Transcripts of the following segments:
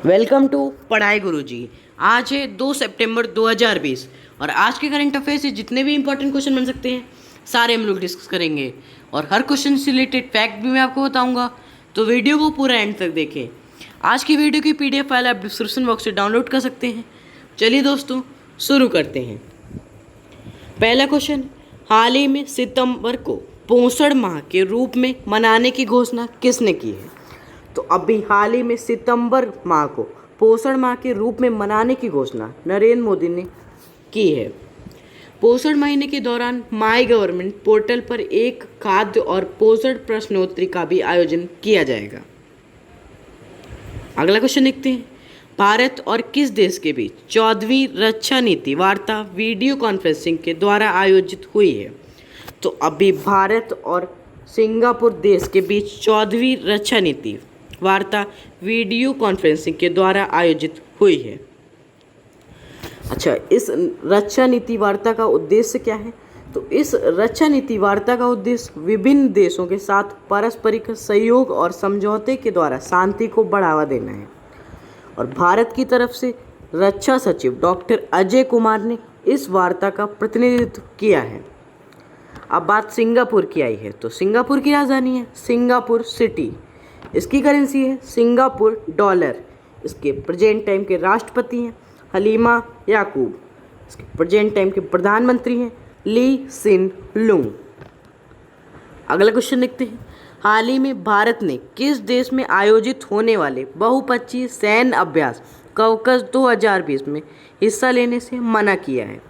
Welcome to पढ़ाई गुरुजी। आज है 2 सितंबर 2020 और आज के करंट अफेयर से जितने भी इंपॉर्टेंट क्वेश्चन बन सकते हैं सारे हम लोग डिस्कस करेंगे और हर क्वेश्चन से रिलेटेड फैक्ट भी मैं आपको बताऊंगा, तो वीडियो को पूरा एंड तक देखें। आज की वीडियो की पीडीएफ फाइल आप डिस्क्रिप्शन बॉक्स से डाउनलोड कर सकते हैं। चलिए दोस्तों शुरू करते हैं। पहला क्वेश्चन, हाल ही में सितंबर को पोषण माह के रूप में मनाने की घोषणा किसने की है? तो अभी हाल ही में सितंबर माह को पोषण माह के रूप में मनाने की घोषणा नरेंद्र मोदी ने की है। पोषण महीने के दौरान माई गवर्नमेंट पोर्टल पर एक खाद्य और पोषण प्रश्नोत्तरी का भी आयोजन किया जाएगा। अगला क्वेश्चन देखते हैं। भारत और किस देश के बीच 14वीं रक्षा नीति वार्ता वीडियो कॉन्फ्रेंसिंग के द्वारा आयोजित हुई है? तो अभी भारत और सिंगापुर देश के बीच 14वीं रक्षा नीति वार्ता वीडियो कॉन्फ्रेंसिंग के द्वारा आयोजित हुई है। अच्छा, इस रक्षा नीति वार्ता का उद्देश्य क्या है? तो इस रक्षा नीति वार्ता का उद्देश्य विभिन्न देशों के साथ पारस्परिक सहयोग और समझौते के द्वारा शांति को बढ़ावा देना है। और भारत की तरफ से रक्षा सचिव डॉक्टर अजय कुमार ने इस वार्ता का प्रतिनिधित्व किया है। अब बात सिंगापुर की आई है, तो सिंगापुर की राजधानी है सिंगापुर सिटी। इसकी करेंसी है सिंगापुर डॉलर। इसके प्रेजेंट टाइम के राष्ट्रपति हैं हलीमा याकूब। इसके प्रेजेंट टाइम के प्रधानमंत्री हैं ली सिन लुंग। अगला क्वेश्चन देखते हैं। हाल ही में भारत ने किस देश में आयोजित होने वाले बहुपक्षीय सैन्य अभ्यास कॉकस 2020 में हिस्सा लेने से मना किया है?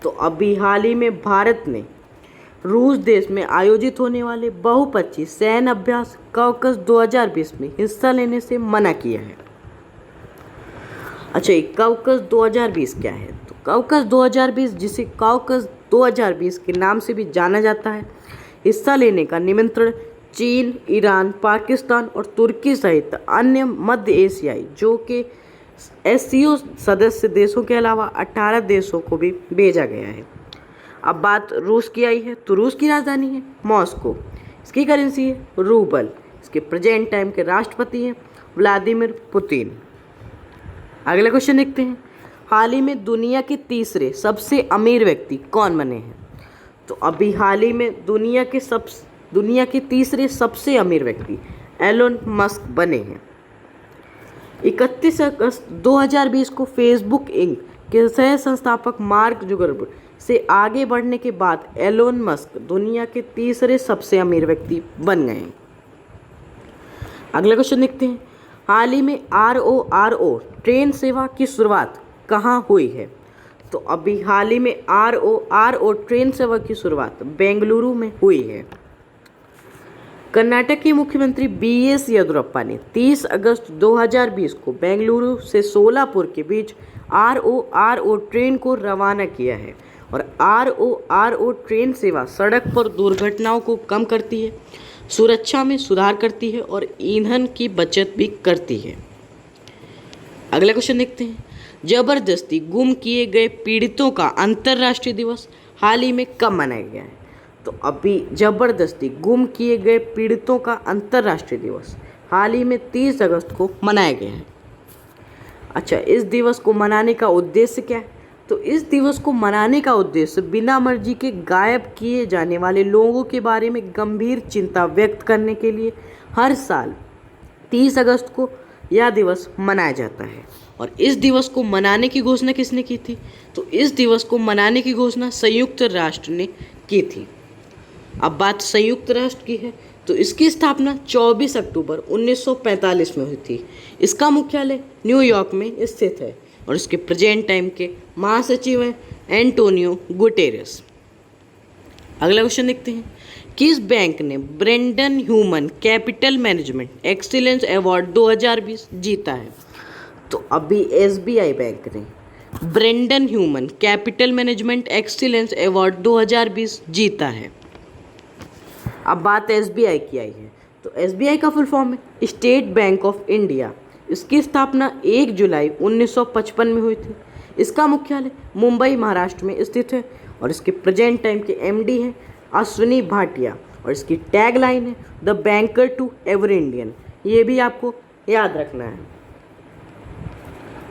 तो अभी हाल ही में भारत ने रूस देश में आयोजित होने वाले बहुपक्षीय सैन्य अभ्यास कॉकस 2020 में हिस्सा लेने से मना किया है। अच्छा, कॉकस 2020 क्या है? तो कॉकस 2020, जिसे कॉकस 2020 के नाम से भी जाना जाता है, हिस्सा लेने का निमंत्रण चीन, ईरान, पाकिस्तान और तुर्की सहित अन्य मध्य एशियाई जो कि एससीओ सदस्य देशों के अलावा 18 देशों को भी भेजा गया है। अब बात रूस की आई है, तो रूस की राजधानी है मॉस्को। इसकी करेंसी है रूबल। इसके प्रेजेंट टाइम के राष्ट्रपति हैं व्लादिमीर पुतिन। अगला क्वेश्चन देखते हैं। हाल ही में दुनिया के तीसरे सबसे अमीर व्यक्ति कौन बने हैं? तो अभी हाल ही में दुनिया के तीसरे सबसे अमीर व्यक्ति एलोन मस्क बने हैं। 31 अगस्त 2020 को फेसबुक इंक के सह संस्थापक मार्क जुकरबर्ग से आगे बढ़ने के बाद एलोन मस्क दुनिया के तीसरे सबसे अमीर व्यक्ति बन गए। अगला क्वेश्चन देखते हैं। हाल ही में RORO ट्रेन सेवा की शुरुआत कहाँ हुई है? तो अभी हाल ही में RORO ट्रेन सेवा की शुरुआत बेंगलुरु में हुई है। कर्नाटक के मुख्यमंत्री BS येदियुरप्पा ने 30 अगस्त 2020 को बेंगलुरु से सोलापुर के बीच RORO ट्रेन को रवाना किया है। और RORO ट्रेन सेवा सड़क पर दुर्घटनाओं को कम करती है, सुरक्षा में सुधार करती है और ईंधन की बचत भी करती है। अगला क्वेश्चन देखते हैं। जबरदस्ती गुम किए गए पीड़ितों का अंतर्राष्ट्रीय दिवस हाल ही में कब मनाया गया है? तो अभी जबरदस्ती गुम किए गए पीड़ितों का अंतर्राष्ट्रीय दिवस हाल ही में 30 अगस्त को मनाया गया है। अच्छा, इस दिवस को मनाने का उद्देश्य क्या है? तो इस दिवस को मनाने का उद्देश्य बिना मर्जी के गायब किए जाने वाले लोगों के बारे में गंभीर चिंता व्यक्त करने के लिए हर साल 30 अगस्त को यह दिवस मनाया जाता है। और इस दिवस को मनाने की घोषणा किसने की थी? तो इस दिवस को मनाने की घोषणा संयुक्त राष्ट्र ने की थी। अब बात संयुक्त राष्ट्र की है, तो इसकी स्थापना 24 अक्टूबर 1945 में हुई थी। इसका मुख्यालय न्यूयॉर्क में स्थित है और इसके प्रेजेंट टाइम के महासचिव हैं एंटोनियो गुटेरेस। अगला क्वेश्चन देखते हैं। किस बैंक ने Brandon human capital management excellence award 2020 जीता है? तो अभी SBI बैंक ने Brandon human capital management excellence award 2020 जीता है। अब बात SBI की आई है, तो SBI का फुल फॉर्म है स्टेट बैंक ऑफ इंडिया। इसकी स्थापना 1 जुलाई 1955 में हुई थी। इसका मुख्यालय मुंबई महाराष्ट्र में स्थित है और इसके प्रेजेंट टाइम के MD हैं अश्विनी भाटिया। और इसकी टैग लाइन है the banker to every Indian. ये भी आपको याद रखना है।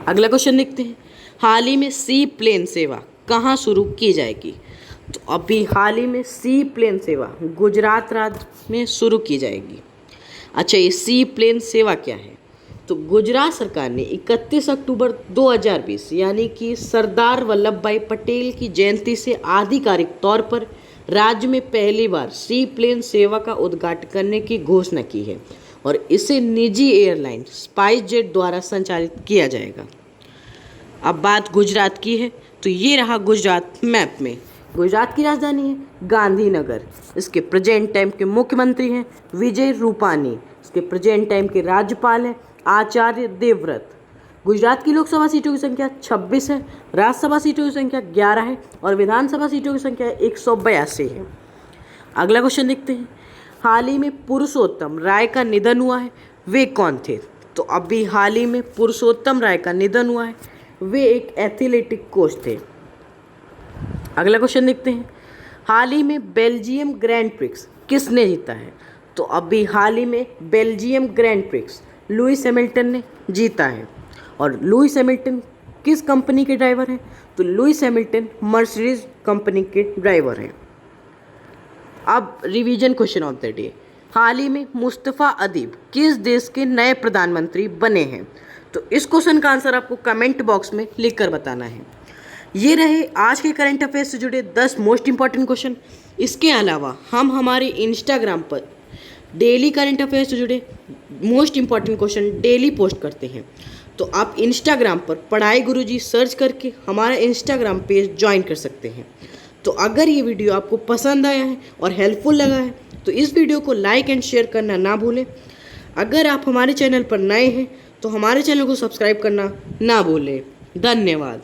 अगला क्वेश्चन देखते हैं, हाल ही में सी प्लेन सेवा कहाँ शुरू की जाएगी? तो अभी हाल ही में सी प्लेन सेवा गुजरात राज्य में शुरू की जाएगी। अच्छा, ये सी प्लेन सेवा क्या है? तो गुजरात सरकार ने 31 अक्टूबर 2020 यानी कि सरदार वल्लभ भाई पटेल की जयंती से आधिकारिक तौर पर राज्य में पहली बार सी प्लेन सेवा का उद्घाटन करने की घोषणा की है और इसे निजी एयरलाइन स्पाइस जेट द्वारा संचालित किया जाएगा। अब बात गुजरात की है, तो ये रहा गुजरात मैप में। गुजरात की राजधानी है गांधीनगर। इसके प्रेजेंट टाइम के मुख्यमंत्री हैं विजय रूपानी। इसके प्रेजेंट टाइम के राज्यपाल हैं आचार्य देवव्रत। गुजरात की लोकसभा सीटों की संख्या 26 है, राज्यसभा सीटों की संख्या 11 है और विधानसभा सीटों की संख्या 182 है। अगला क्वेश्चन देखते हैं, हाल ही में पुरुषोत्तम राय का निधन हुआ है, वे कौन थे? तो अभी हाल ही में पुरुषोत्तम राय का निधन हुआ है, वे एक एथलेटिक कोच थे। अगला क्वेश्चन देखते हैं, हाल ही में बेल्जियम ग्रैंड प्रिक्स किसने जीता है? तो अभी हाल ही में Belgium grand prix Lewis Hamilton ने जीता है। और लुइस हैमिल्टन किस कंपनी के ड्राइवर हैं? तो लुइस हैमिल्टन मर्सिडीज कंपनी के ड्राइवर हैं। अब revision question of the day, हाल ही में मुस्तफ़ा अदीब किस देश के नए प्रधानमंत्री बने हैं? तो इस क्वेश्चन का आंसर आपको कमेंट बॉक्स में लिख कर बताना है। ये रहे आज के करंट अफेयर्स से जुड़े 10 मोस्ट इंपॉर्टेंट क्वेश्चन। इसके अलावा हम हमारे इंस्टाग्राम पर डेली करंट अफेयर्स से जुड़े most important question daily post करते हैं। तो आप इंस्टाग्राम पर पढ़ाई गुरुजी सर्च करके हमारा इंस्टाग्राम पेज ज्वाइन कर सकते हैं। तो अगर ये वीडियो आपको पसंद आया है और हेल्पफुल लगा है तो इस वीडियो को लाइक एंड शेयर करना ना भूलें। अगर आप हमारे चैनल पर नए हैं तो हमारे चैनल को सब्सक्राइब करना ना भूलें। धन्यवाद।